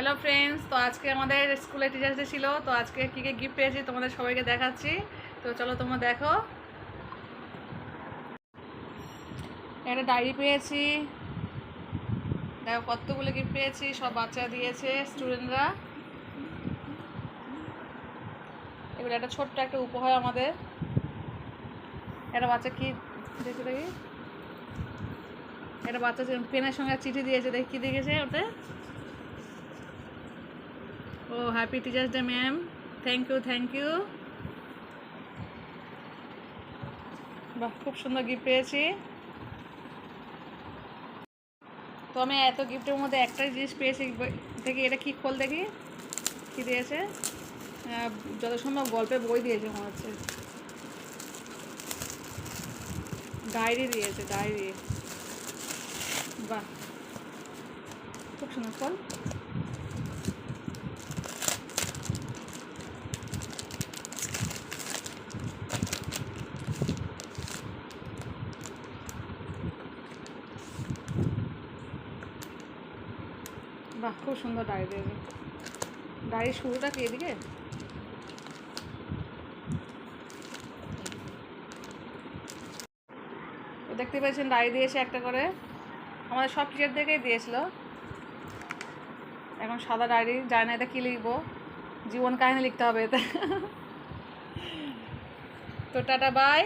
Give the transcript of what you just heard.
Hello friends, তো আজকে আমাদের স্কুলে টিচার্স ডে ছিল। তো আজকে কী কী গিফট পেয়েছি তোমাদের সবাইকে দেখাচ্ছি। তো চলো তোমরা দেখো। একটা ডায়েরি পেয়েছি, দেখো কতগুলো গিফট পেয়েছি, সব বাচ্চারা দিয়েছে, স্টুডেন্টরা। এবার একটা ছোট্ট একটা উপহার আমাদের। একটা বাচ্চা কি দেখে দেখি, একটা বাচ্চা পেনের সঙ্গে চিঠি দিয়েছে, দেখি কী দিয়েছে ওতে। ও happy teachers day ma'am, thank you thank you. বাহ, খুব সুন্দর গিফট পেয়েছি। তো আমি এত গিফটের মধ্যে একটাই জিনিস পেয়েছি, দেখি এটা কি, খোল দেখি কী দিয়েছে। যত সম্ভব গল্পের বই দিয়েছে মনে হচ্ছে, ডায়েরি দিয়েছে, ডায়েরি। বাহ, খুব সুন্দর। খোল। বাহ, খুব সুন্দর ডায়েরি দিয়েছে। ডায়েরির শুরুটা কি এদিকে? তো দেখতে পেয়েছেন ডায়েরি দিয়েছে একটা করে, আমাদের সব টিচার থেকেই দিয়েছিল। এখন সাদা ডায়েরি, জানি না এটা কী লিখবো, জীবন কাহিনী লিখতে হবে এতে। তো টাটা বাই।